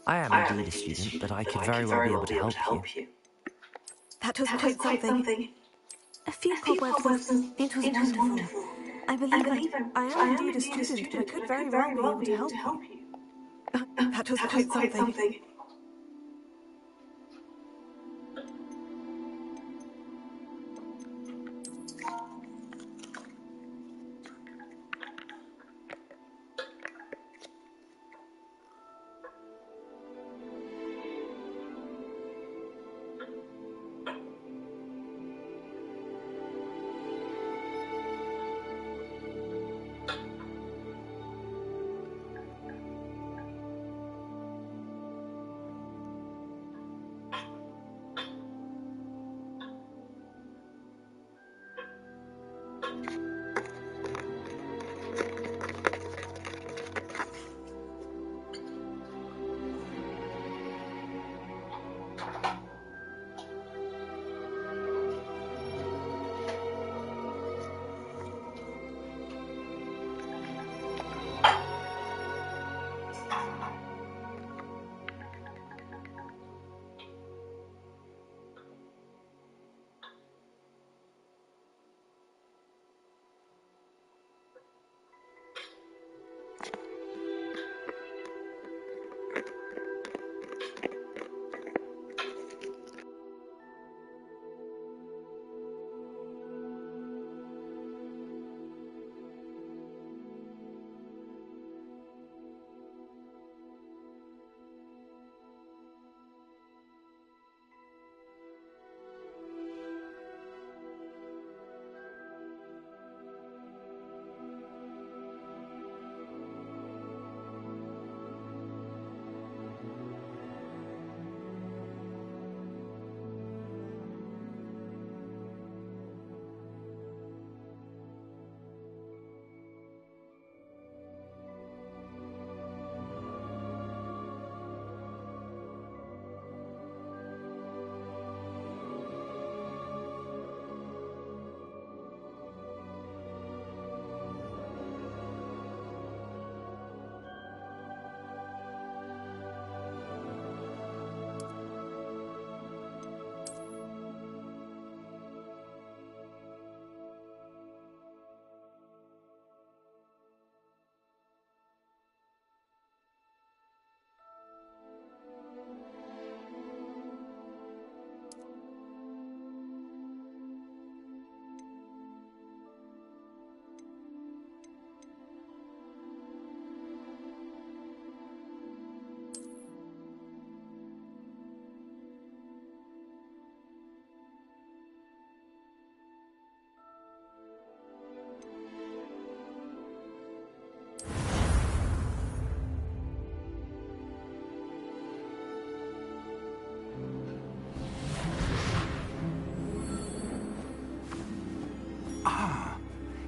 I am indeed a student, but I could very well be able to help you. That was quite something. A few cobwebs, it was wonderful. I believe I am indeed a student, but I could very well be able to help you. That was quite something.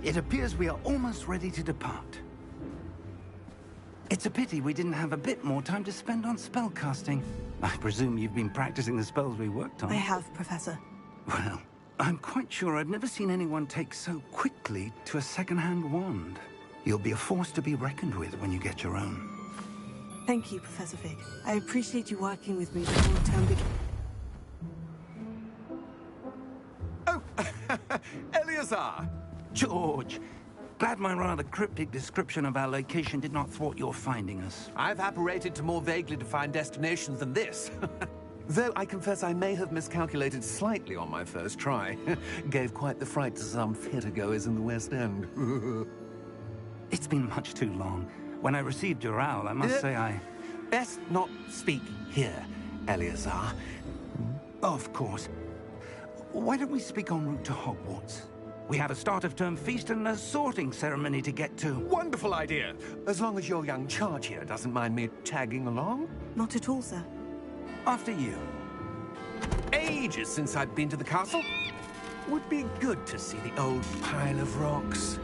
It appears we are almost ready to depart. It's a pity we didn't have a bit more time to spend on spellcasting. I presume you've been practicing the spells we worked on. I have, Professor. Well, I'm quite sure I've never seen anyone take so quickly to a second-hand wand. You'll be a force to be reckoned with when you get your own. Thank you, Professor Fig. I appreciate you working with me before the term begins. Oh, Eleazar! George, glad my rather cryptic description of our location did not thwart your finding us. I've apparated to more vaguely defined destinations than this. Though I confess I may have miscalculated slightly on my first try. Gave quite the fright to some theatre-goers in the West End. It's been much too long. When I received your owl, I must say I... Best not speak. Here, Eleazar. Of course. Why don't we speak en route to Hogwarts? We have a start-of-term feast and a sorting ceremony to get to. Wonderful idea! As long as your young charge here doesn't mind me tagging along. Not at all, sir. After you. Ages since I've been to the castle. Would be good to see the old pile of rocks.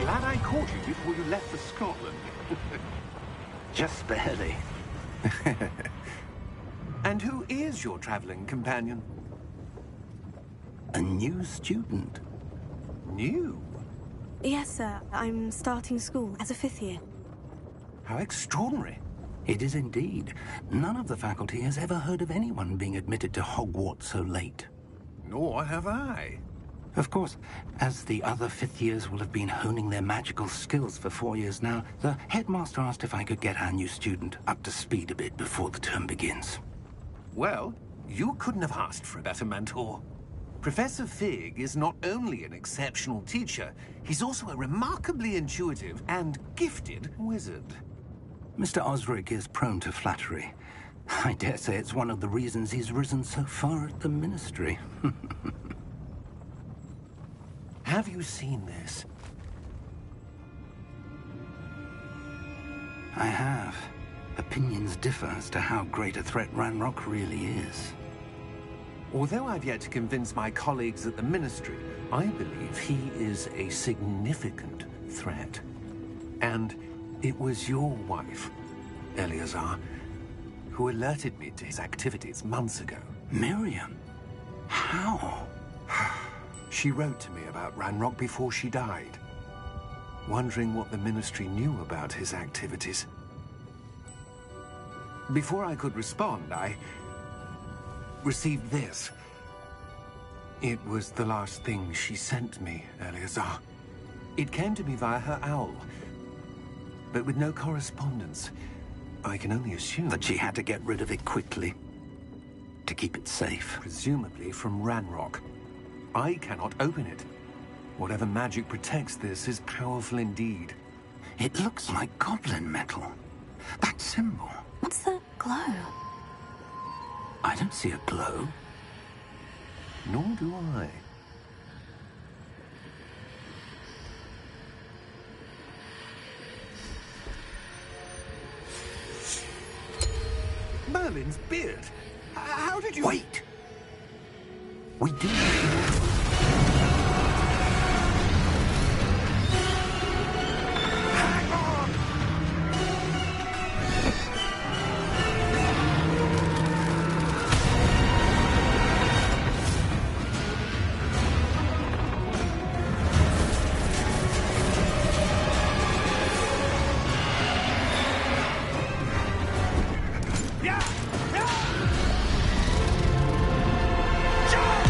Glad I caught you before you left for Scotland. Just barely. And who is your traveling companion? A new student. New? Yes, sir. I'm starting school as a 5th year. How extraordinary. It is indeed. None of the faculty has ever heard of anyone being admitted to Hogwarts so late. Nor have I. Of course, as the other 5th years will have been honing their magical skills for 4 years now, the headmaster asked if I could get our new student up to speed a bit before the term begins. Well, you couldn't have asked for a better mentor. Professor Fig is not only an exceptional teacher, he's also a remarkably intuitive and gifted wizard. Mr. Osric is prone to flattery. I dare say it's one of the reasons he's risen so far at the Ministry. Have you seen this? I have. Opinions differ as to how great a threat Ranrock really is. Although I've yet to convince my colleagues at the Ministry, I believe he is a significant threat. And it was your wife, Eleazar, who alerted me to his activities months ago. Miriam? How? She wrote to me about Ranrock before she died, wondering what the Ministry knew about his activities. Before I could respond, I received this. It was the last thing she sent me, Eleazar. It came to me via her owl, but with no correspondence. I can only assume That she had to get rid of it quickly, to keep it safe. presumably from Ranrock. I cannot open it. Whatever magic protects this is powerful indeed. It looks like goblin metal. That symbol. What's the glow? I don't see a glow. Nor do I. Merlin's beard. How did you... Wait! We do. Hang on! Yeah! Yeah! Jump!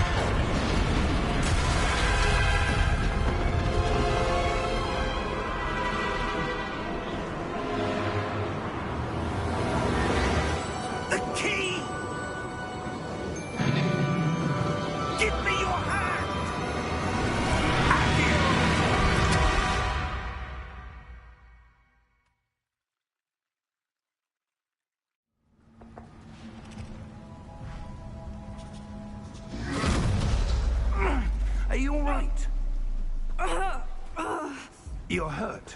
You're hurt.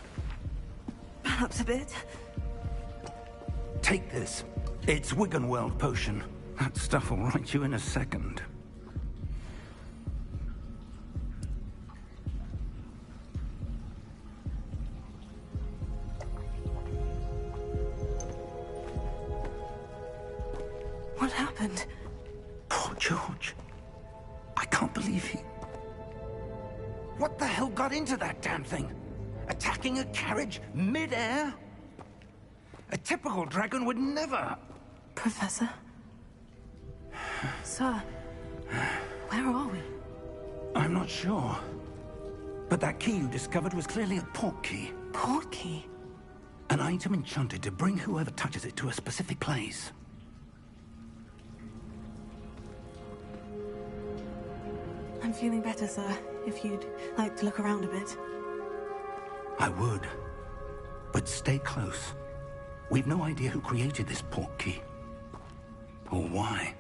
Perhaps a bit. Take this. It's Wiggenweld potion. That stuff will right you in a second. What happened? Poor George. I can't believe he... What the hell got into that damn thing? Attacking a carriage mid-air? A typical dragon would never... Professor? Sir, where are we? I'm not sure. But that key you discovered was clearly a port key. Port key? An item enchanted to bring whoever touches it to a specific place. I'm feeling better, sir. If you'd like to look around a bit. I would. But stay close. We've no idea who created this port key. Or why.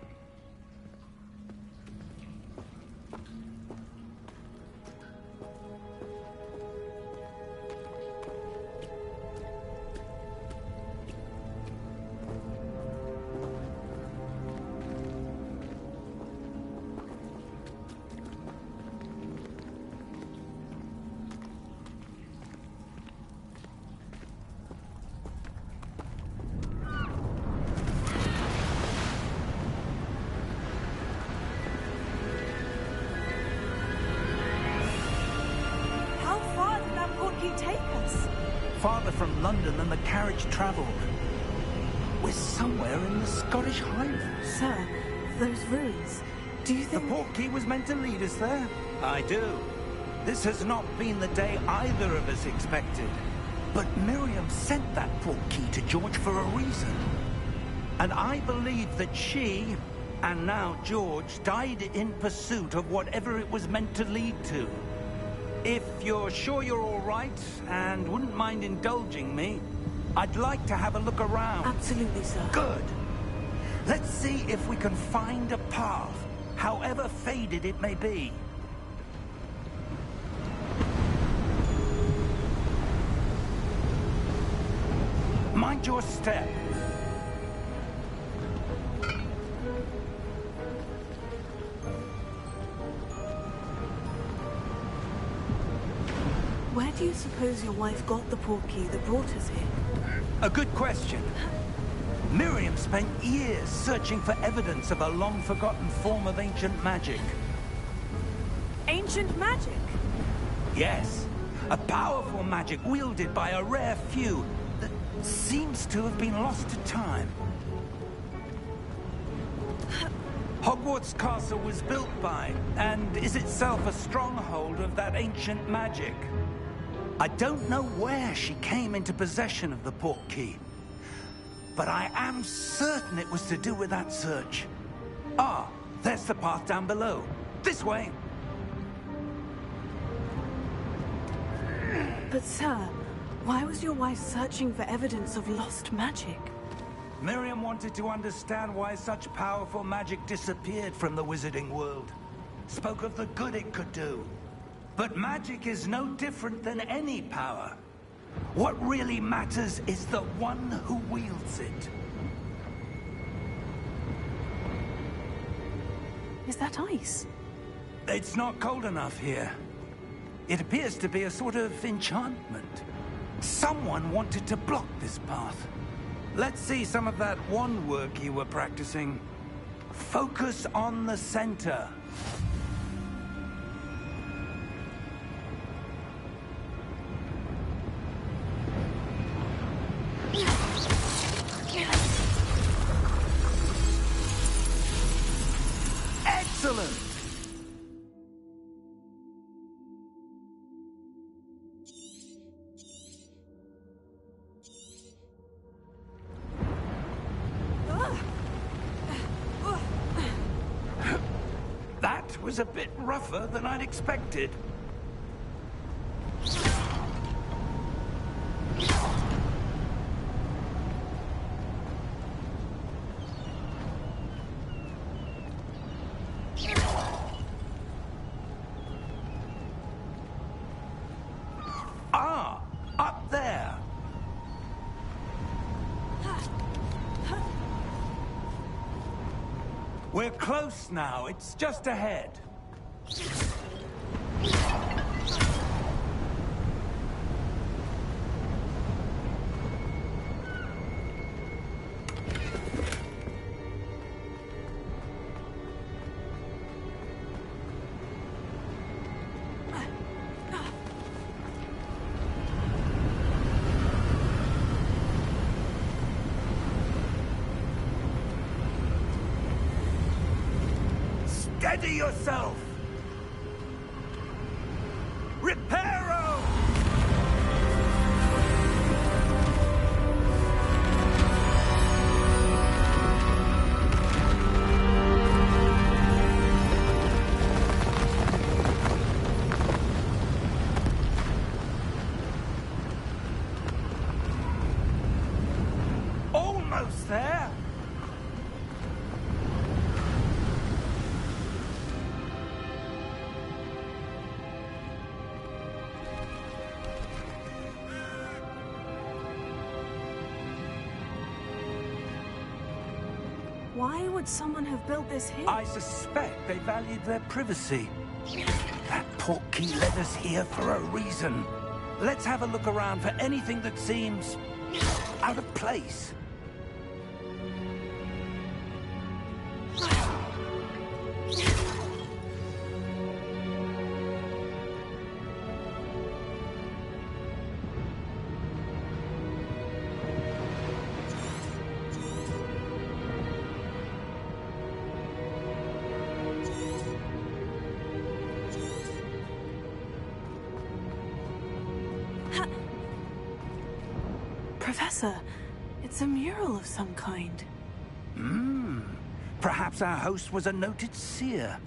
Farther from London than the carriage travelled. We're somewhere in the Scottish Highlands. Sir, those ruins, do you think... The port key was meant to lead us there? I do. This has not been the day either of us expected. But Miriam sent that port key to George for a reason. And I believe that she, and now George, died in pursuit of whatever it was meant to lead to. If you're sure you're all right, and wouldn't mind indulging me, I'd like to have a look around. Absolutely, sir. Good. Let's see if we can find a path, however faded it may be. Mind your step. Where do you suppose your wife got the port key that brought us here? A good question. Miriam spent years searching for evidence of a long-forgotten form of ancient magic. Ancient magic? Yes. A powerful magic wielded by a rare few that seems to have been lost to time. Hogwarts Castle was built by, and is itself a stronghold of that ancient magic. I don't know where she came into possession of the port key, but I am certain it was to do with that search. Ah, there's the path down below. This way. But sir, why was your wife searching for evidence of lost magic? Miriam wanted to understand why such powerful magic disappeared from the wizarding world. Spoke of the good it could do. But magic is no different than any power. What really matters is the one who wields it. Is that ice? It's not cold enough here. It appears to be a sort of enchantment. Someone wanted to block this path. Let's see some of that wand work you were practicing. Focus on the center. Excellent! That was a bit rougher than I'd expected. Ah! up there. We're close now. It's just ahead. Steady yourself! Reparo! Almost there! Why would someone have built this here? I suspect they valued their privacy. That portkey led us here for a reason. Let's have a look around for anything that seems out of place. Professor, it's a mural of some kind. Perhaps our host was a noted seer.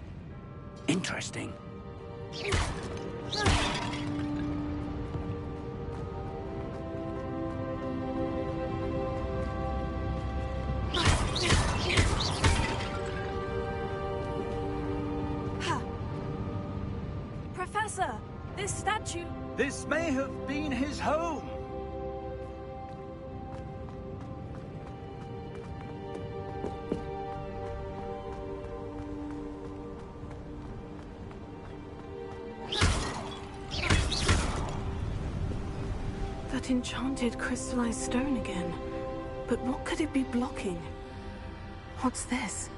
Interesting. Professor, this statue... This may have been his home. That enchanted crystallized stone again. But what could it be blocking? What's this?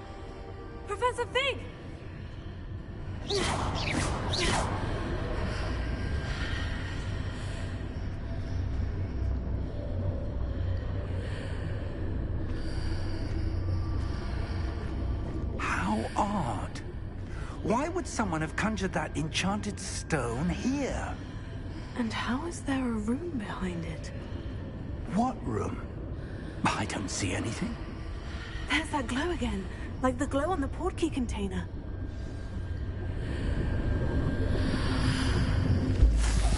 Professor Fig! How odd. Why would someone have conjured that enchanted stone here? And how is there a room behind it? What room? I don't see anything. There's that glow again, like the glow on the portkey container.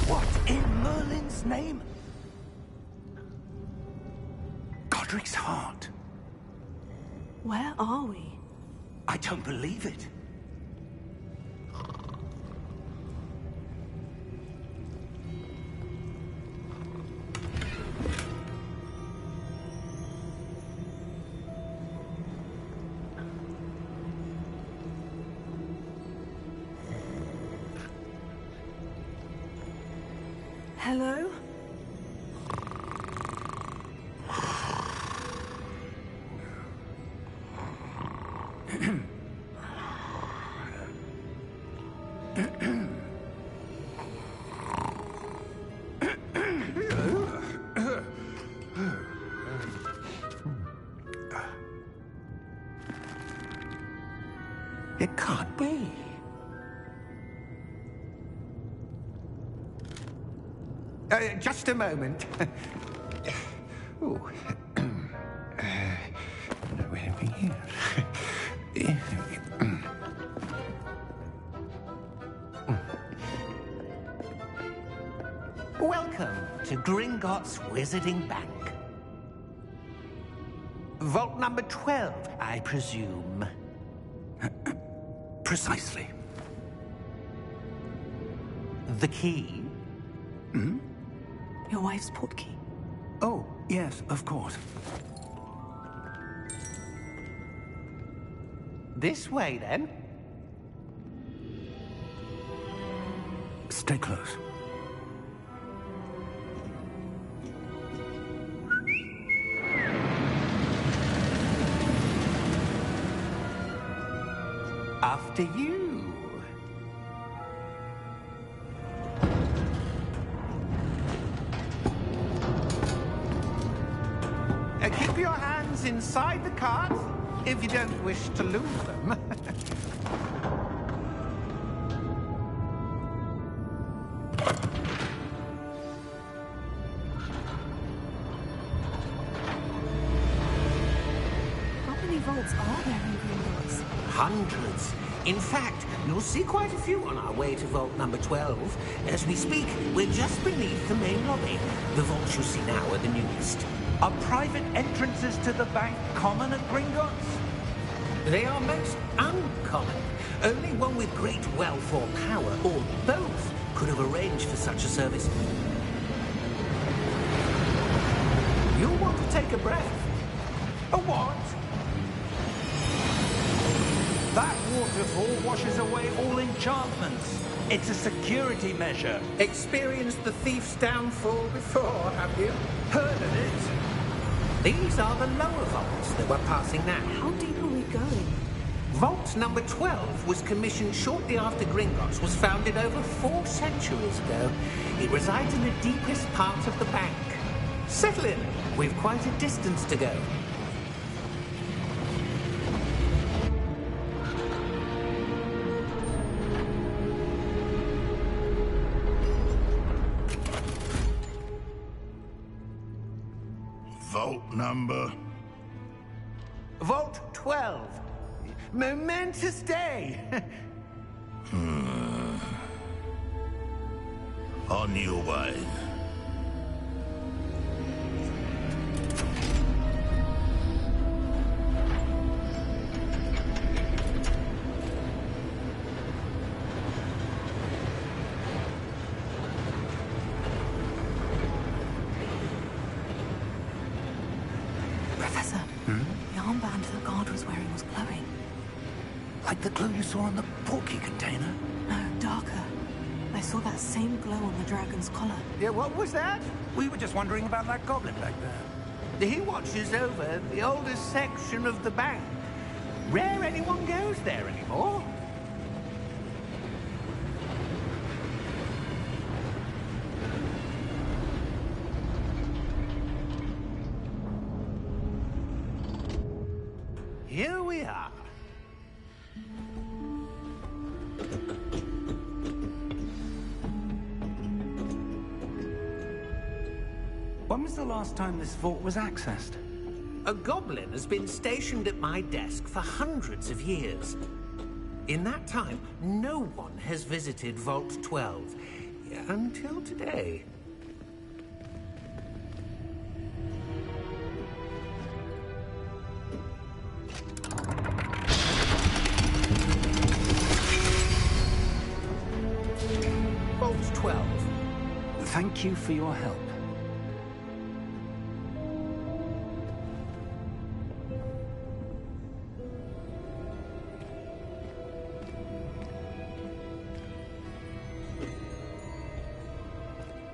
What in Merlin's name? Godric's heart. Where are we? I don't believe it. Hello? It can't be. Just a moment. Oh. Where are we here? Welcome to Gringotts Wizarding Bank. Vault number 12, I presume. Precisely. The key? Your wife's portkey. Oh, yes, of course. This way, then. Stay close. After you. Keep your hands inside the cart if you don't wish to lose them. How many vaults are there in Gringotts? Hundreds. In fact, you'll see quite a few on our way to vault number 12. As we speak, we're just beneath the main lobby. The vaults you see now are the newest. Are private entrances to the bank common at Gringotts? They are most uncommon. Only one with great wealth or power, or both, could have arranged for such a service. You'll want to take a breath. A what? That waterfall washes away all enchantments. It's a security measure. Experienced the thief's downfall before, have you? Heard of it? These are the lower vaults that we're passing now. How deep are we going? Vault number 12 was commissioned shortly after Gringotts was founded over 4 centuries ago. It resides in the deepest part of the bank. Settle in. We've quite a distance to go. Vault number? Vault 12. Momentous day. On your way. Professor, the armband the guard was wearing was glowing. Like the glow you saw on the portkey container? No, darker. I saw that same glow on the dragon's collar. Yeah, what was that? We were just wondering about that goblin back there. He watches over the oldest section of the bank. Rare anyone goes there anymore. Here we are. When was the last time this vault was accessed? A goblin has been stationed at my desk for hundreds of years. In that time, no one has visited Vault 12. Until today. Vault 12. Thank you for your help.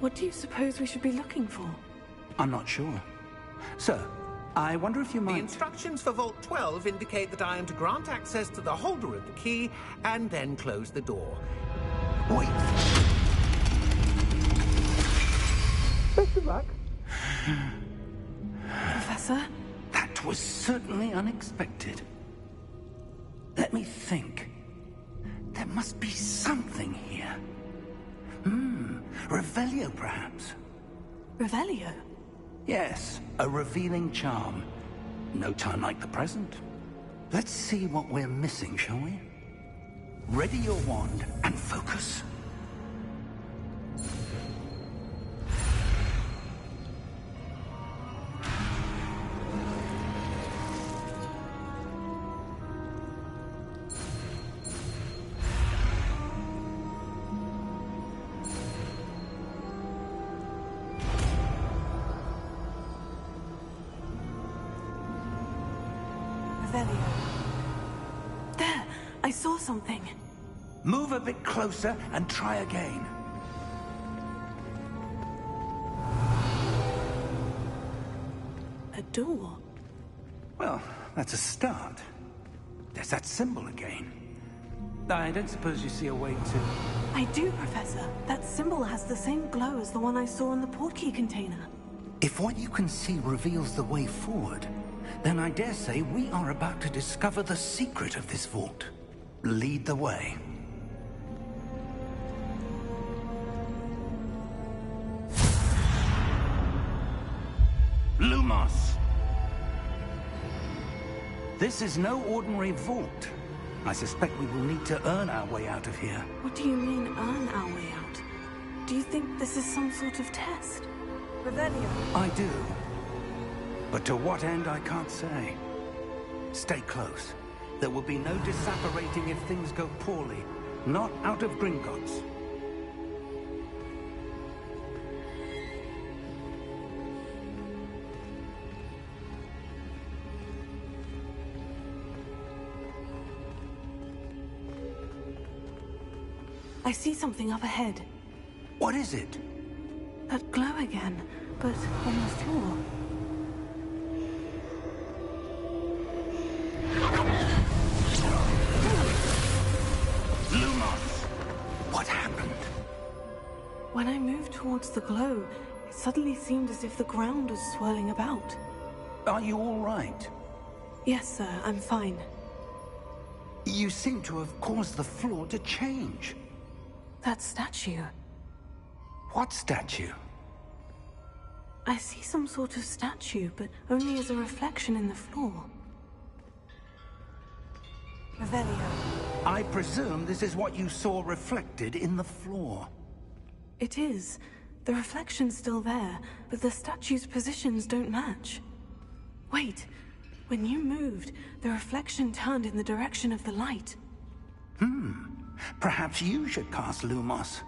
What do you suppose we should be looking for? I'm not sure. Sir, I wonder if you The might... instructions for Vault 12 indicate that I am to grant access to the holder of the key and then close the door. Wait! Best of luck. Professor? That was certainly unexpected. Let me think. There must be something here. Revelio, perhaps? Revelio? Yes, a revealing charm. No time like the present. Let's see what we're missing, shall we? Ready your wand and focus. Revelio. There! I saw something. Move a bit closer and try again. A door. Well, that's a start. There's that symbol again. I don't suppose you see a way to... I do, Professor. That symbol has the same glow as the one I saw in the portkey container. If what you can see reveals the way forward, then I dare say we are about to discover the secret of this vault. Lead the way. Lumos! This is no ordinary vault. I suspect we will need to earn our way out of here. What do you mean, earn our way out? Do you think this is some sort of test? Revelio. I do. But to what end, I can't say. Stay close. There will be no disapparating if things go poorly. Not out of Gringotts. I see something up ahead. What is it? That glow again, but on the floor. Lumos! What happened? When I moved towards the glow, it suddenly seemed as if the ground was swirling about. Are you all right? Yes, sir, I'm fine. You seem to have caused the floor to change. That statue. What statue? I see some sort of statue, but only as a reflection in the floor. Revelio. I presume this is what you saw reflected in the floor. It is. The reflection's still there, but the statue's positions don't match. Wait. When you moved, the reflection turned in the direction of the light. Perhaps you should cast Lumos.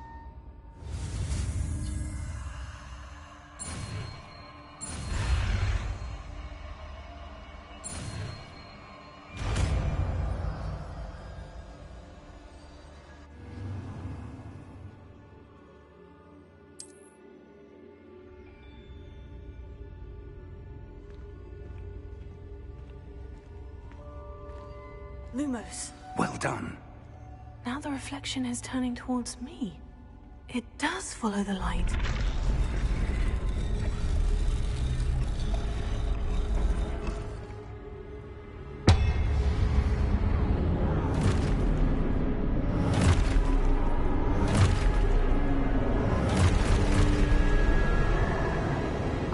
Lumos. Well done. Now the reflection is turning towards me. It does follow the light.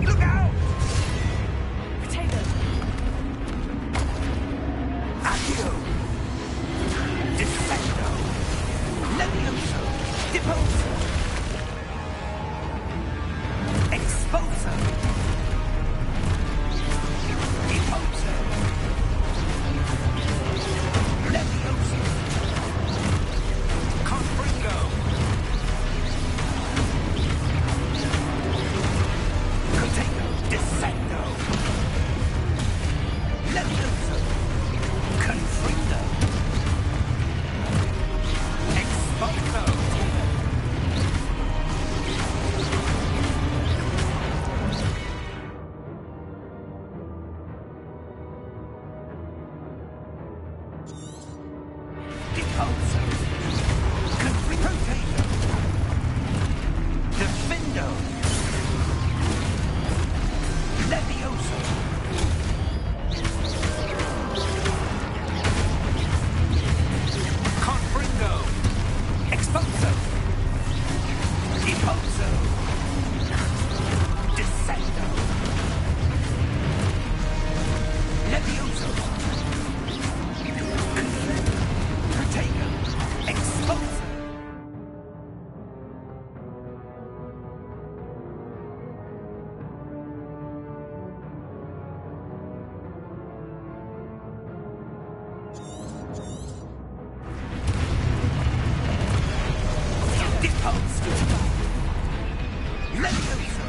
Look out! Potato! Accio! Defendo! Levioso! Deposo! Expulso! Deposo! Levioso! Confringo! Potato! Descendo! Levioso! Confringo! Expulso! Deposo! Confringo! Potato! Defendo! Levioso! Confringo! Expulso! Deposo! Descendo! Levioso! Protego! Expulso! Deposto! Levioso!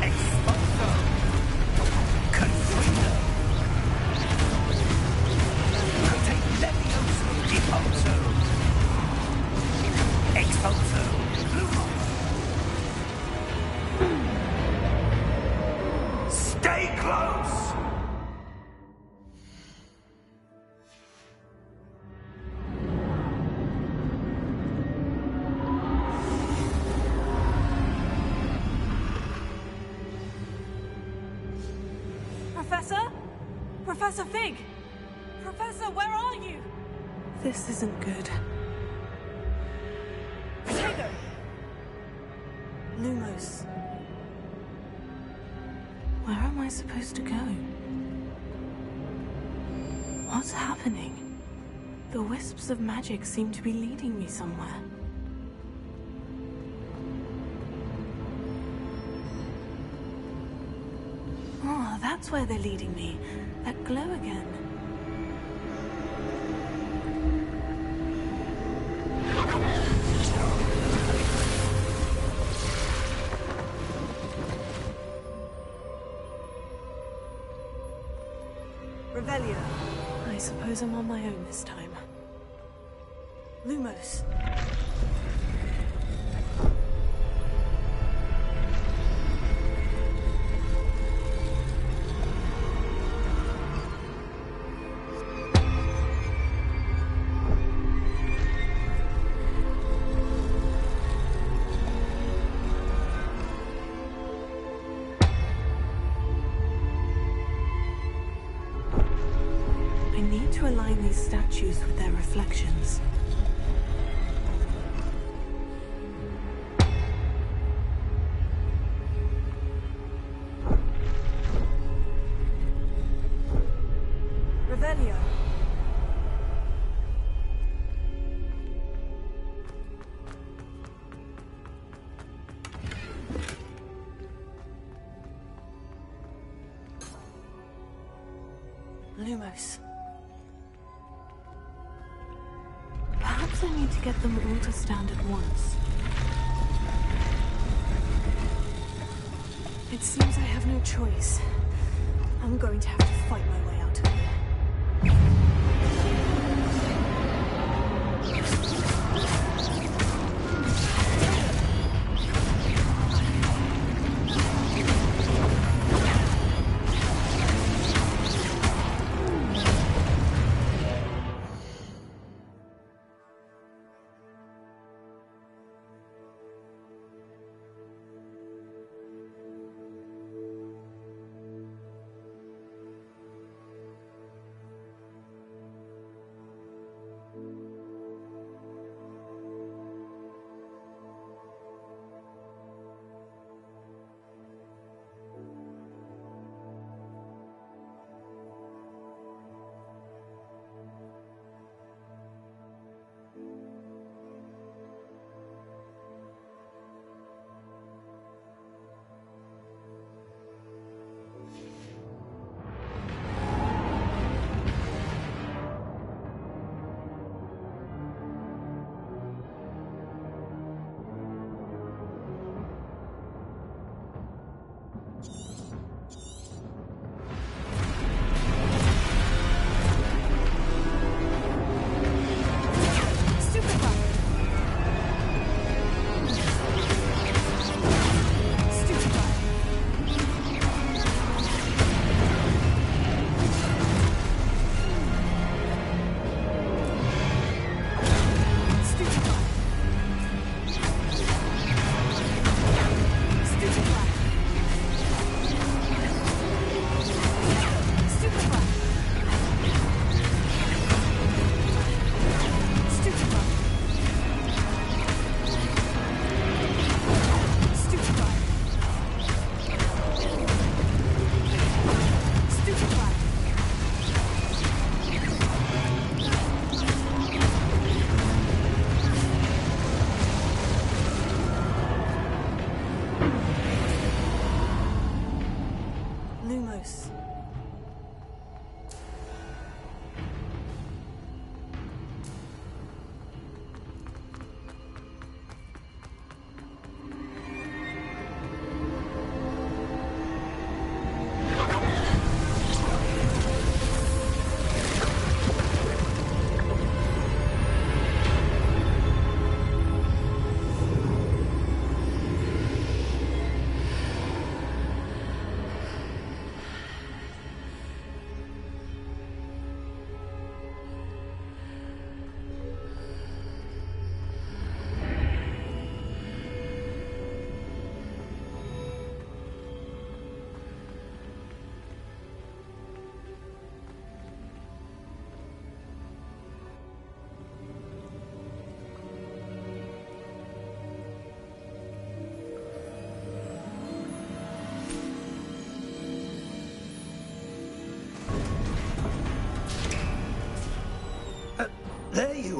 Expulso! Let's hope so. Stay close! Professor? Professor Fig! Professor, where are you? This isn't good. Protego! Lumos. Where am I supposed to go? What's happening? The wisps of magic seem to be leading me somewhere. Oh, that's where they're leading me. That glow again. Revelio. I suppose I'm on my own this time. Lumos. To align these statues with their reflections. Revelio. Lumos. Perhaps I need to get them all to stand at once. It seems I have no choice. I'm going to have to fight my way out of here.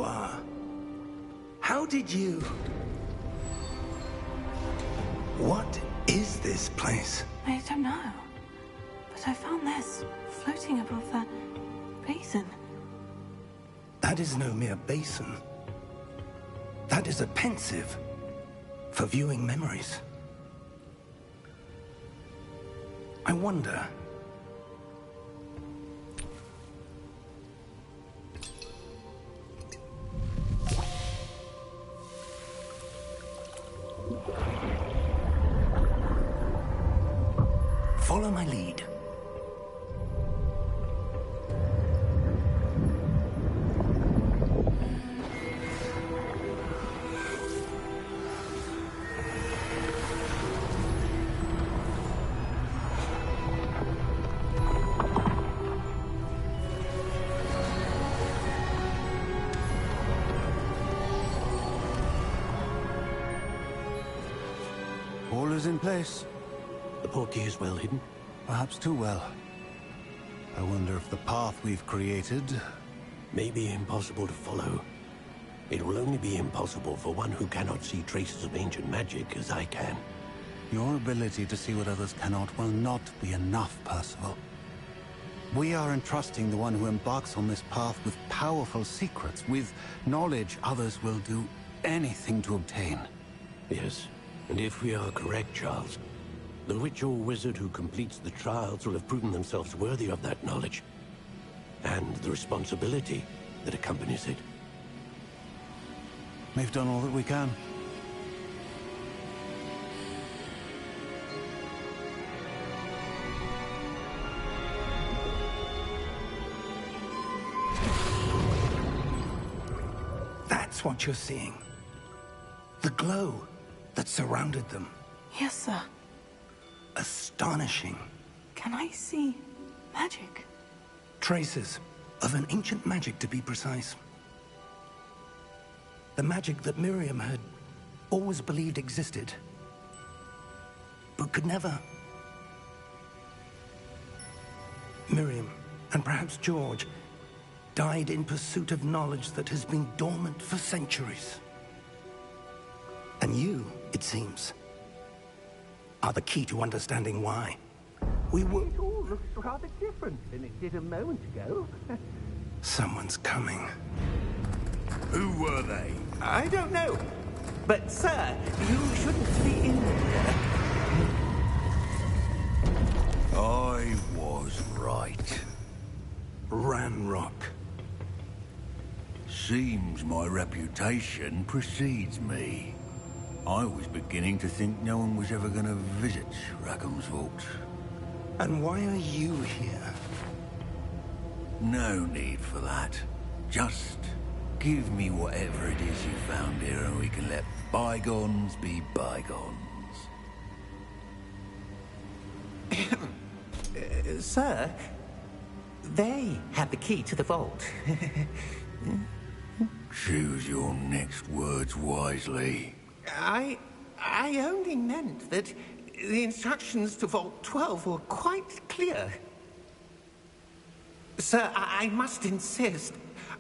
are. How did you... What is this place? I don't know. But I found this floating above that basin. That is no mere basin. That is a pensive for viewing memories. I wonder... Follow my lead. All is in place. The portkey is well hidden. Perhaps too well. I wonder if the path we've created... May be impossible to follow. It will only be impossible for one who cannot see traces of ancient magic as I can. Your ability to see what others cannot will not be enough, Percival. We are entrusting the one who embarks on this path with powerful secrets, with knowledge others will do anything to obtain. Yes, and if we are correct, Charles, the witch or wizard who completes the trials will have proven themselves worthy of that knowledge, and the responsibility that accompanies it. We've done all that we can. That's what you're seeing. The glow that surrounded them. Yes, sir. Astonishing. Can I see magic? Traces of an ancient magic, to be precise. The magic that Miriam had always believed existed, but could never. Miriam, and perhaps George, died in pursuit of knowledge that has been dormant for centuries. And you, it seems, are the key to understanding why. We were... It all looks rather different than it did a moment ago. Someone's coming. Who were they? I don't know. But, sir, you shouldn't be in here. I was right. Ranrock. Seems my reputation precedes me. I was beginning to think no one was ever going to visit Rackham's vault. And why are you here? No need for that. Just give me whatever it is you found here and we can let bygones be bygones. Sir, they have the key to the vault. Choose your next words wisely. I only meant that the instructions to Vault 12 were quite clear. Sir, I must insist.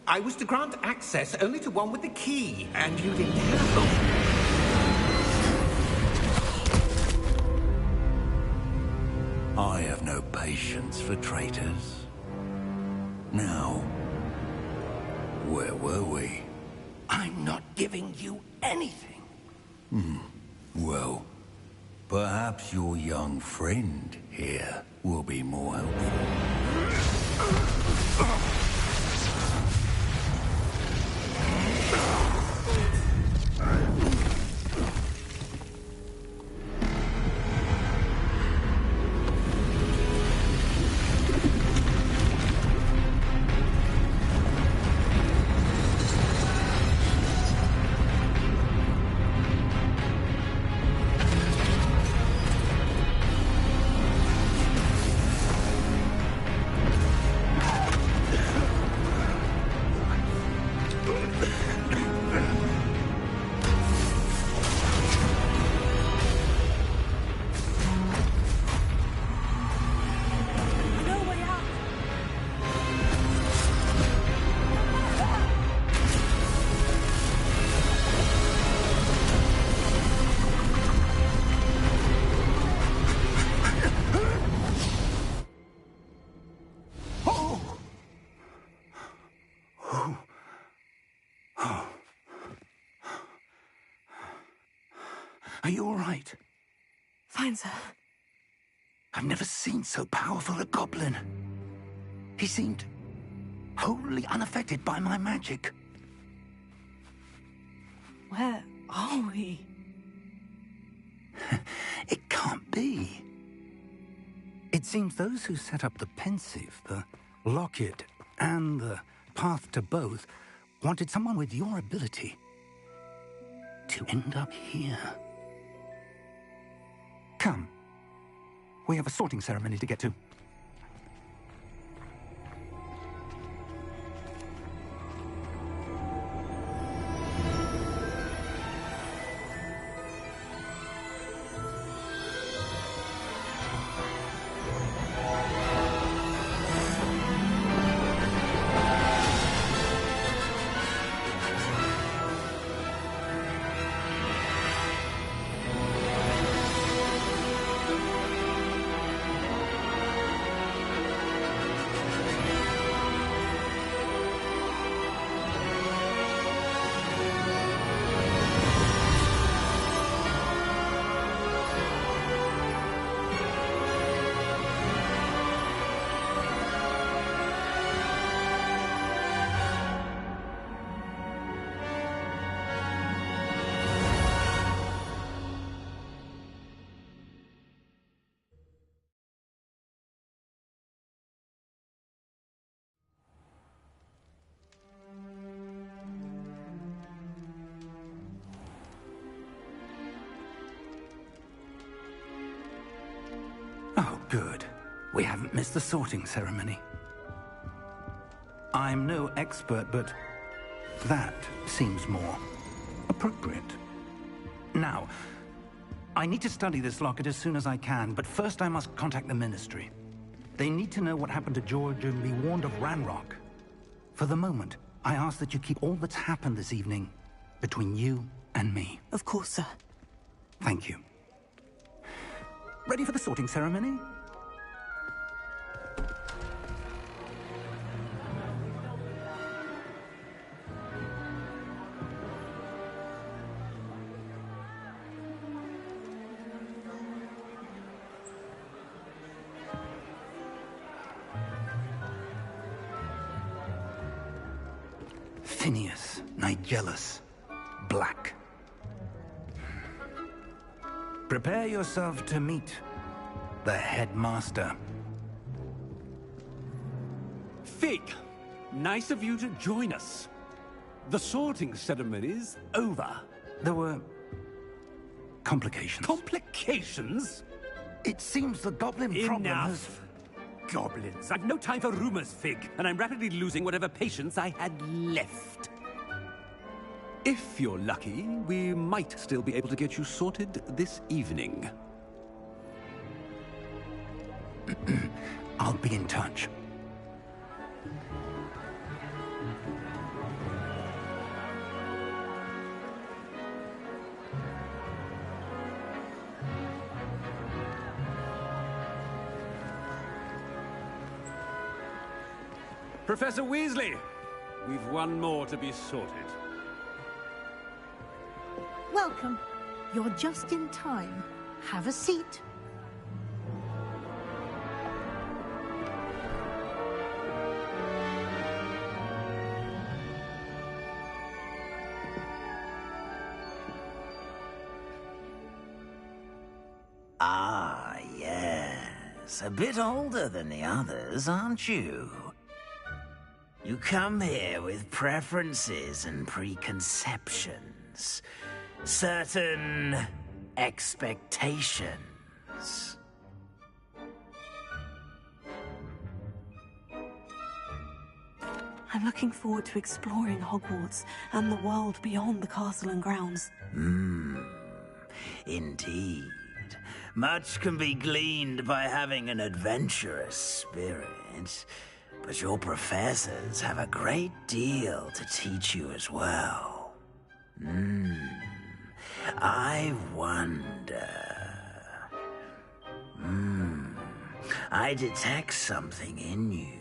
I was to grant access only to one with the key, and you didn't have them. I have no patience for traitors. Now, where were we? I'm not giving you anything. Well, perhaps your young friend here will be more helpful. Are you all right? Fine, sir. I've never seen so powerful a goblin. He seemed wholly unaffected by my magic. Where are we? It can't be. It seems those who set up the pensive, the locket, and the path to both wanted someone with your ability to end up here. Come. We have a sorting ceremony to get to. Oh, good. We haven't missed the sorting ceremony. I'm no expert, but that seems more appropriate. Now, I need to study this locket as soon as I can, but first I must contact the Ministry. They need to know what happened to George and be warned of Ranrock. For the moment, I ask that you keep all that's happened this evening between you and me. Of course, sir. Thank you. Ready for the sorting ceremony? Phineas, Nigellus, Black. Prepare yourself to meet the headmaster. Fig, nice of you to join us. The sorting ceremony's over. There were complications. Complications? It seems the goblin problem has... Enough. Goblins. I've no time for rumors, Fig, and I'm rapidly losing whatever patience I had left. If you're lucky, we might still be able to get you sorted this evening. I'll be in touch. Professor Weasley, we've one more to be sorted. Welcome. You're just in time. Have a seat. Ah, yes. A bit older than the others, aren't you? You come here with preferences and preconceptions. Certain expectations. I'm looking forward to exploring Hogwarts and the world beyond the castle and grounds. Indeed. Much can be gleaned by having an adventurous spirit, but your professors have a great deal to teach you as well. I wonder... I detect something in you.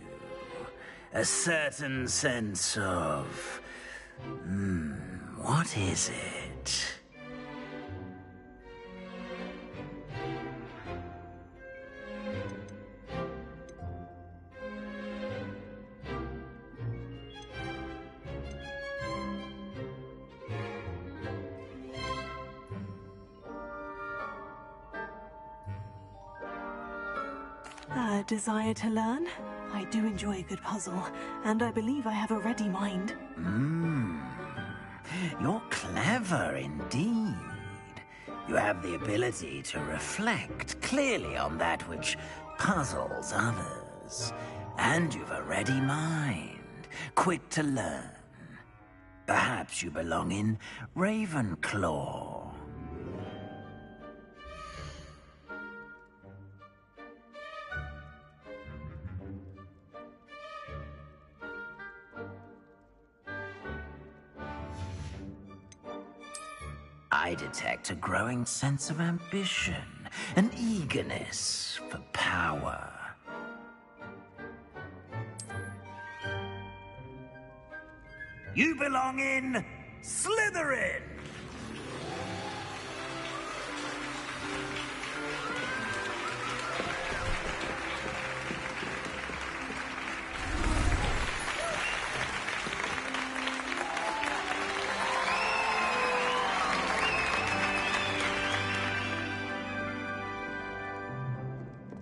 A certain sense of... what is it? A desire to learn? I do enjoy a good puzzle, and I believe I have a ready mind. You're clever indeed. You have the ability to reflect clearly on that which puzzles others. And you've a ready mind, quick to learn. Perhaps you belong in Ravenclaw. I detect a growing sense of ambition, an eagerness for power. You belong in Slytherin!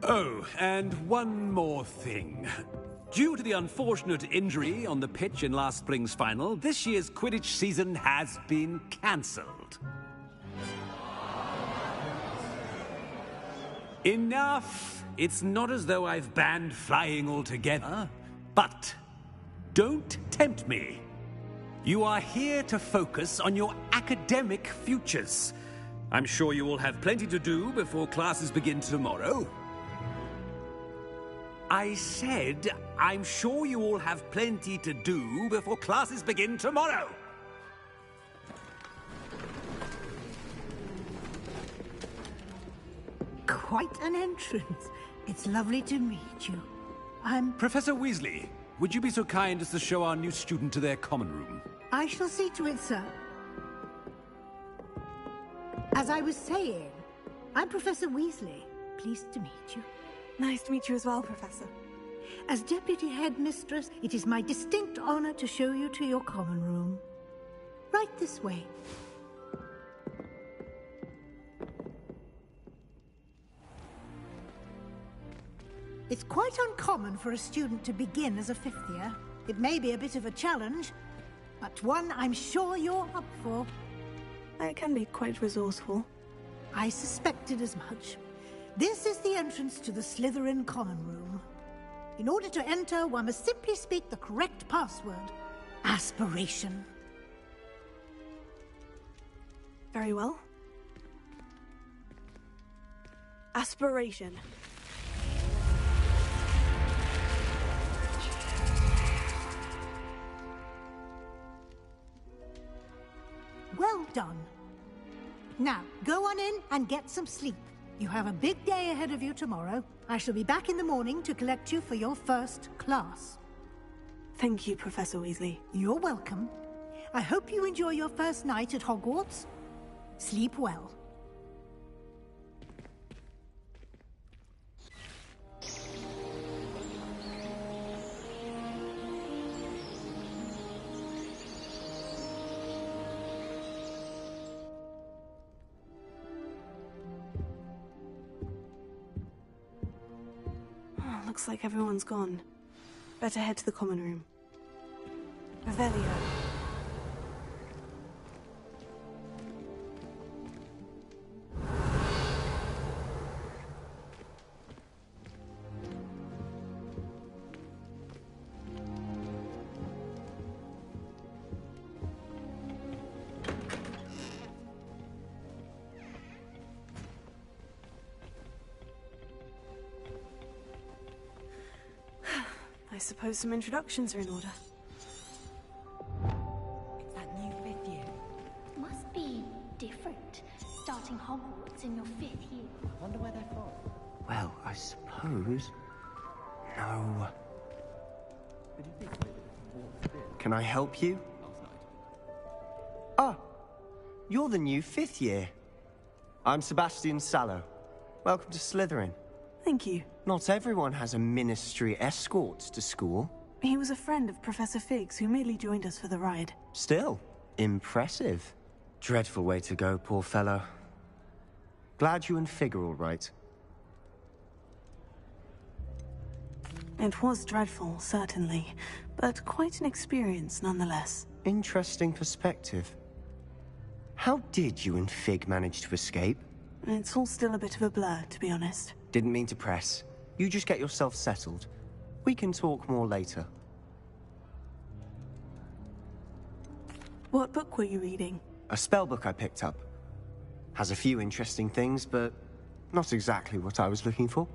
Oh, and one more thing. Due to the unfortunate injury on the pitch in last spring's final, this year's Quidditch season has been cancelled. Enough! It's not as though I've banned flying altogether, but don't tempt me. You are here to focus on your academic futures. I'm sure you will have plenty to do before classes begin tomorrow. I said, I'm sure you all have plenty to do before classes begin tomorrow. Quite an entrance. It's lovely to meet you. I'm... Professor Weasley, would you be so kind as to show our new student to their common room? I shall see to it, sir. As I was saying, I'm Professor Weasley. Pleased to meet you. Nice to meet you as well, Professor. As Deputy Headmistress, it is my distinct honor to show you to your common room. Right this way. It's quite uncommon for a student to begin as a fifth year. It may be a bit of a challenge, but one I'm sure you're up for. I can be quite resourceful. I suspected as much. This is the entrance to the Slytherin common room. In order to enter, one must simply speak the correct password. Aspiration. Very well. Aspiration. Well done. Now, go on in and get some sleep. You have a big day ahead of you tomorrow. I shall be back in the morning to collect you for your first class. Thank you, Professor Weasley. You're welcome. I hope you enjoy your first night at Hogwarts. Sleep well. Looks like everyone's gone. Better head to the common room. Revelio. I suppose some introductions are in order. It's that new fifth year. Must be different, starting Hogwarts in your fifth year. Wonder where they're from. Well, I suppose... No. Can I help you? Ah, you're the new fifth year. I'm Sebastian Sallow. Welcome to Slytherin. Thank you. Not everyone has a ministry escort to school. He was a friend of Professor Figgs, who merely joined us for the ride. Still, impressive. Dreadful way to go, poor fellow. Glad you and Fig are all right. It was dreadful, certainly, but quite an experience nonetheless. Interesting perspective. How did you and Fig manage to escape? It's all still a bit of a blur, to be honest. Didn't mean to press. You just get yourself settled. We can talk more later. What book were you reading? A spell book I picked up. Has a few interesting things, but not exactly what I was looking for.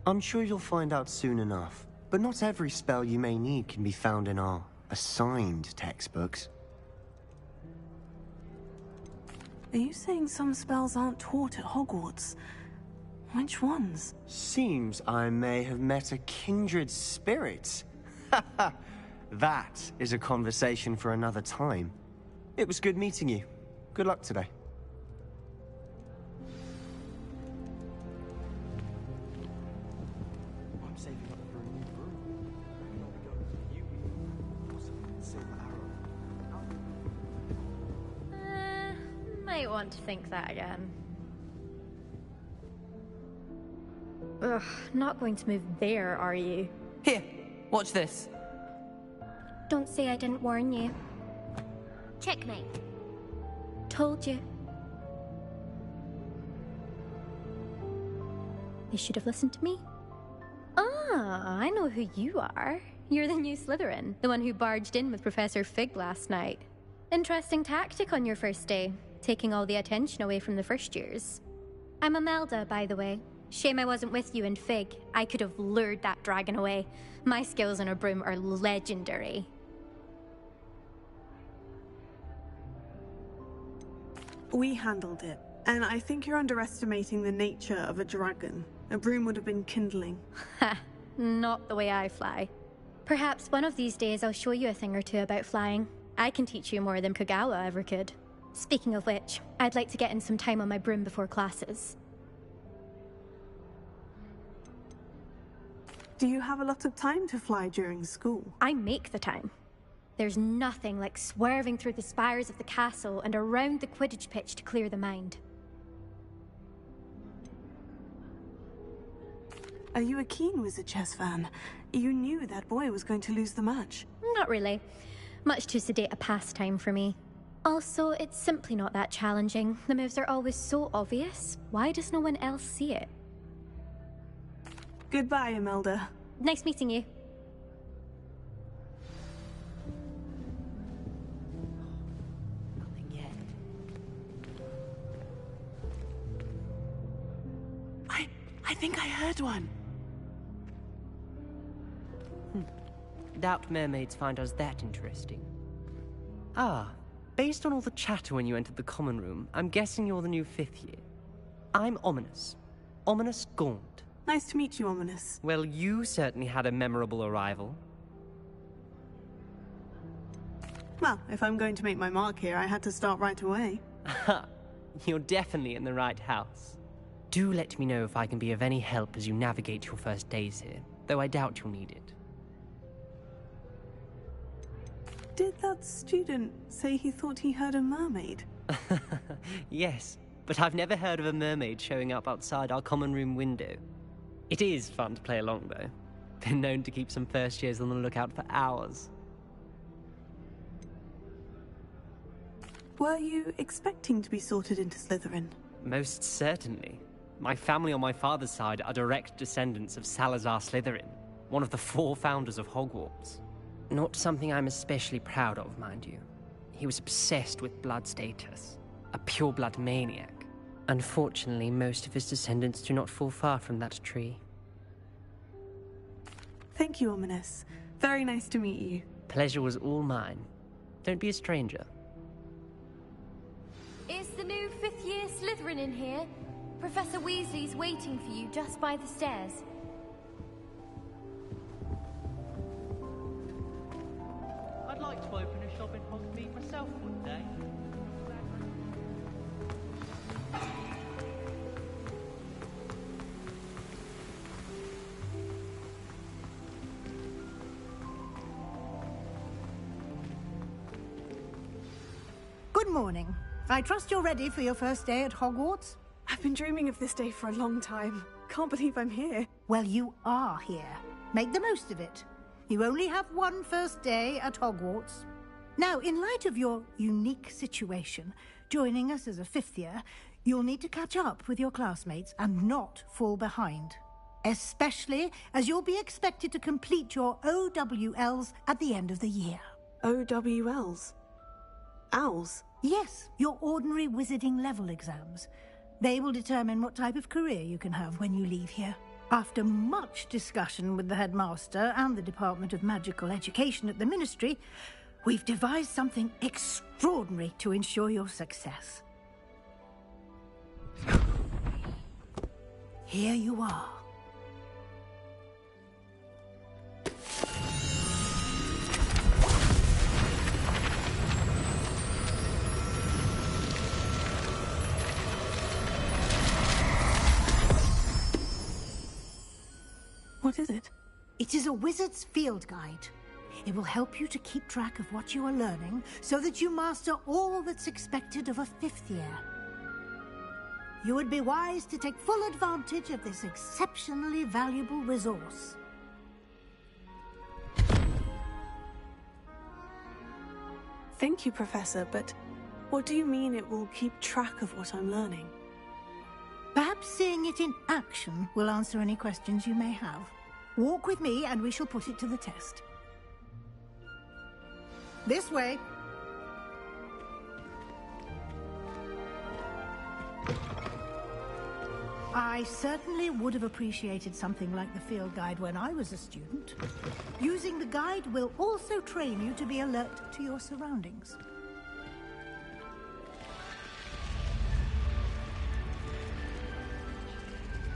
I'm sure you'll find out soon enough. But not every spell you may need can be found in our assigned textbooks. Are you saying some spells aren't taught at Hogwarts? Which ones? Seems I may have met a kindred spirit. That is a conversation for another time. It was good meeting you. Good luck today. I'm saving up for a new broom. I reckon I'll be going to the uni. Possibly Silver Arrow. Might want to think that again. Ugh, not going to move there, are you? Here, watch this. Don't say I didn't warn you. Checkmate. Told you. You should have listened to me. Ah, I know who you are. You're the new Slytherin, the one who barged in with Professor Fig last night. Interesting tactic on your first day, taking all the attention away from the first years. I'm Imelda, by the way. Shame I wasn't with you and Fig. I could have lured that dragon away. My skills on a broom are legendary. We handled it, and I think you're underestimating the nature of a dragon. A broom would have been kindling. Ha! Not the way I fly. Perhaps one of these days I'll show you a thing or two about flying. I can teach you more than Kogawa ever could. Speaking of which, I'd like to get in some time on my broom before classes. Do you have a lot of time to fly during school? I make the time. There's nothing like swerving through the spires of the castle and around the Quidditch pitch to clear the mind. Are you a keen Wizard Chess fan? You knew that boy was going to lose the match. Not really. Much too sedate a pastime for me. Also, it's simply not that challenging. The moves are always so obvious. Why does no one else see it? Goodbye, Imelda. Nice meeting you. Nothing yet. I think I heard one. Doubt mermaids find us that interesting. Ah, based on all the chatter when you entered the common room, I'm guessing you're the new 5th year. I'm Ominous. Ominous Gaunt. Nice to meet you, Ominous. Well, you certainly had a memorable arrival. Well, if I'm going to make my mark here, I had to start right away. Ha! You're definitely in the right house. Do let me know if I can be of any help as you navigate your first days here, though I doubt you'll need it. Did that student say he thought he heard a mermaid? Yes, but I've never heard of a mermaid showing up outside our common room window. It is fun to play along, though. Been known to keep some first years on the lookout for hours. Were you expecting to be sorted into Slytherin? Most certainly. My family on my father's side are direct descendants of Salazar Slytherin, one of the 4 founders of Hogwarts. Not something I'm especially proud of, mind you. He was obsessed with blood status, a pure-blood maniac. Unfortunately, most of his descendants do not fall far from that tree. Thank you, Ominous. Very nice to meet you. Pleasure was all mine. Don't be a stranger. Is the new 5th year Slytherin in here? Professor Weasley's waiting for you just by the stairs. I'd like to open a shop in Hogsmeade myself one day. Good morning. I trust you're ready for your first day at Hogwarts? I've been dreaming of this day for a long time. Can't believe I'm here. Well, you are here. Make the most of it. You only have one first day at Hogwarts. Now, in light of your unique situation, joining us as a fifth year, you'll need to catch up with your classmates and not fall behind. Especially as you'll be expected to complete your OWLs at the end of the year. OWLs? Owls? Yes, your ordinary wizarding level exams. They will determine what type of career you can have when you leave here. After much discussion with the headmaster and the Department of Magical Education at the Ministry, we've devised something extraordinary to ensure your success. Here you are. What is it? It is a wizard's field guide. It will help you to keep track of what you are learning so that you master all that's expected of a fifth year. You would be wise to take full advantage of this exceptionally valuable resource. Thank you, Professor, but what do you mean it will keep track of what I'm learning? Perhaps seeing it in action will answer any questions you may have. Walk with me and we shall put it to the test. This way. I certainly would have appreciated something like the field guide when I was a student. Using the guide will also train you to be alert to your surroundings.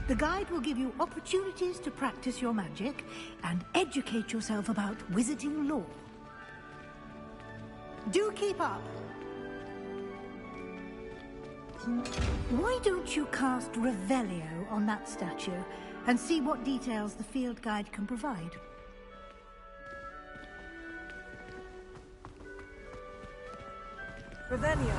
The guide will give you opportunities to practice your magic and educate yourself about wizarding lore. Do keep up! Why don't you cast Revelio on that statue and see what details the field guide can provide? Revelio.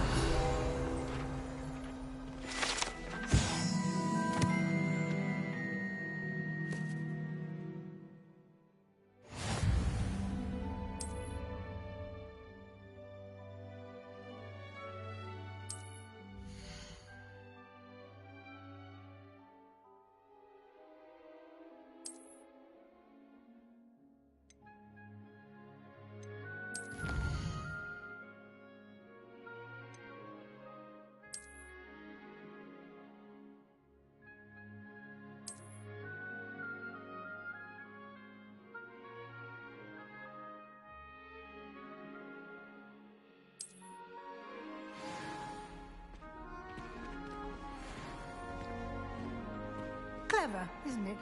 Clever, isn't it?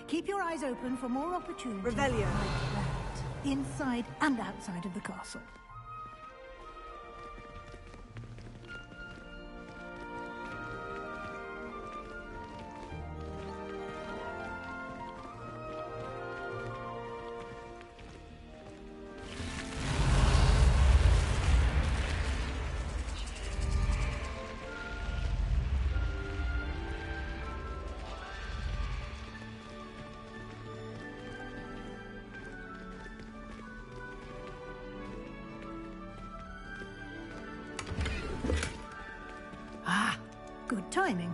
Keep your eyes open for more opportunities. Revelio. Like that, inside and outside of the castle. Good timing.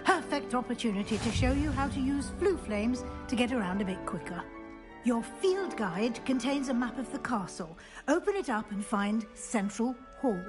Perfect opportunity to show you how to use flue flames to get around a bit quicker. Your field guide contains a map of the castle. Open it up and find Central Hall.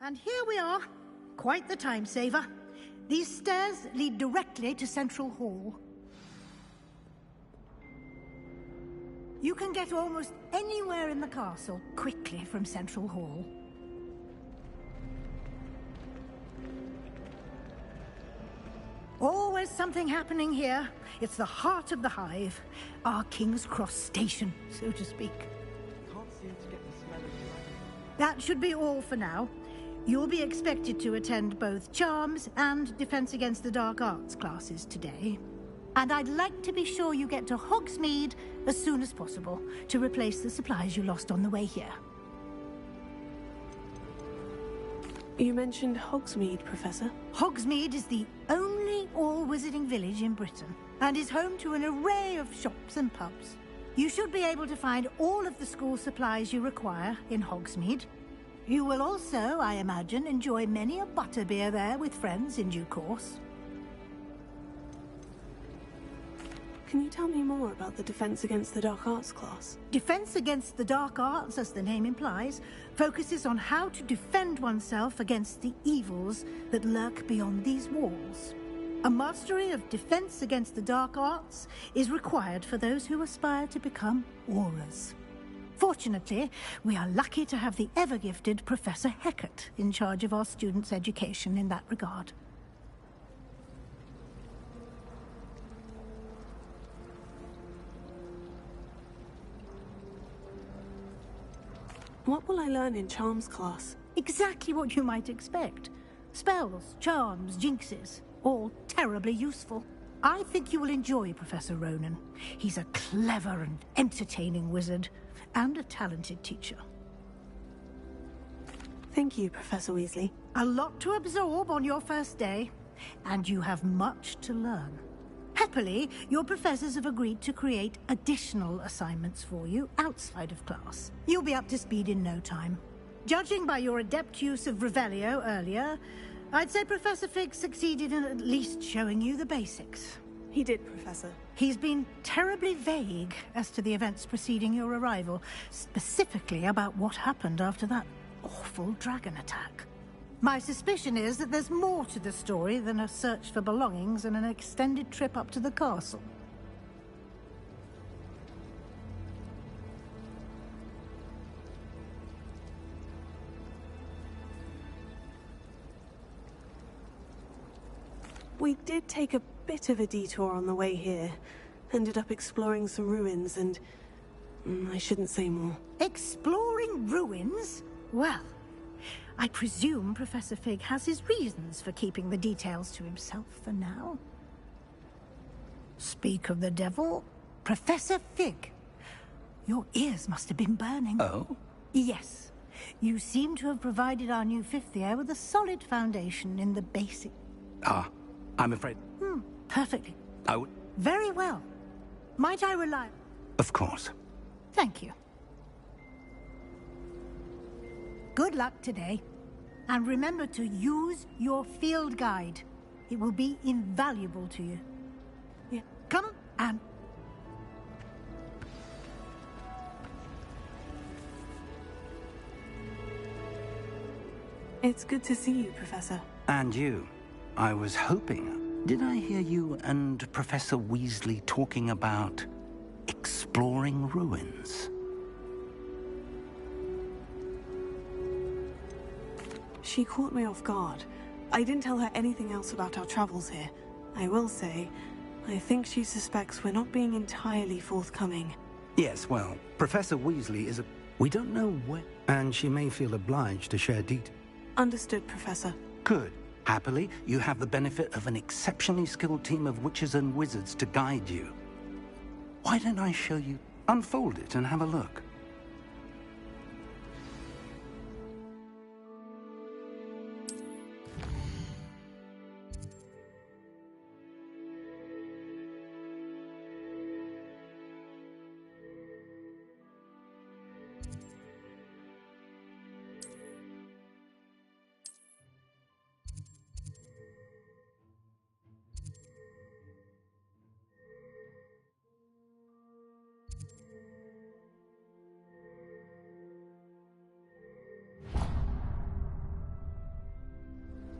And here we are. Quite the time saver. These stairs lead directly to Central Hall. You can get almost anywhere in the castle quickly from Central Hall. is something happening here. It's the heart of the hive. Our King's Cross station, so to speak. Can't seem to get the smell of dragon. That should be all for now. You'll be expected to attend both Charms and Defense Against the Dark Arts classes today. And I'd like to be sure you get to Hogsmeade as soon as possible to replace the supplies you lost on the way here. You mentioned Hogsmeade, Professor. Hogsmeade is the only all-wizarding village in Britain and is home to an array of shops and pubs. You should be able to find all of the school supplies you require in Hogsmeade. You will also, I imagine, enjoy many a butterbeer there with friends in due course. Can you tell me more about the Defense Against the Dark Arts class? Defense Against the Dark Arts, as the name implies, focuses on how to defend oneself against the evils that lurk beyond these walls. A mastery of Defense Against the Dark Arts is required for those who aspire to become Aurors. Fortunately, we are lucky to have the ever-gifted Professor Hecat in charge of our students' education in that regard. What will I learn in Charms class? Exactly what you might expect. Spells, charms, jinxes, all terribly useful. I think you will enjoy Professor Ronan. He's a clever and entertaining wizard, and a talented teacher. Thank you, Professor Weasley. A lot to absorb on your first day, and you have much to learn. Happily, your professors have agreed to create additional assignments for you outside of class. You'll be up to speed in no time. Judging by your adept use of Revelio earlier, I'd say Professor Fig succeeded in at least showing you the basics. He did, Professor. He's been terribly vague as to the events preceding your arrival, specifically about what happened after that awful dragon attack. My suspicion is that there's more to the story than a search for belongings and an extended trip up to the castle. We did take a bit of a detour on the way here. Ended up exploring some ruins and... I shouldn't say more. Exploring ruins? Well, I presume Professor Fig has his reasons for keeping the details to himself for now. Speak of the devil, Professor Fig. Your ears must have been burning. Oh? Yes. You seem to have provided our new fifth year with a solid foundation in the basic... Ah, I'm afraid... Perfectly. I would... Very well. Might I rely... Of course. Thank you. Good luck today. And remember to use your field guide. It will be invaluable to you. Yeah. Come and... It's good to see you, Professor. And you. I was hoping... Did I hear you and Professor Weasley talking about exploring ruins? She caught me off guard. I didn't tell her anything else about our travels here. I will say, I think she suspects we're not being entirely forthcoming. Yes, well, Professor Weasley is a... We don't know where... And she may feel obliged to share details. Understood, Professor. Good. Happily, you have the benefit of an exceptionally skilled team of witches and wizards to guide you. Why don't I show you? Unfold it and have a look.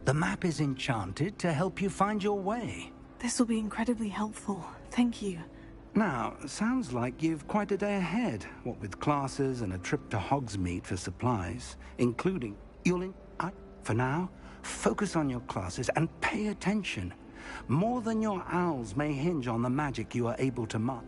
The map is enchanted to help you find your way. This will be incredibly helpful. Thank you. Now, sounds like you've quite a day ahead, what with classes and a trip to Hogsmeade for supplies, including... For now, focus on your classes and pay attention. More than your owls may hinge on the magic you are able to mutt.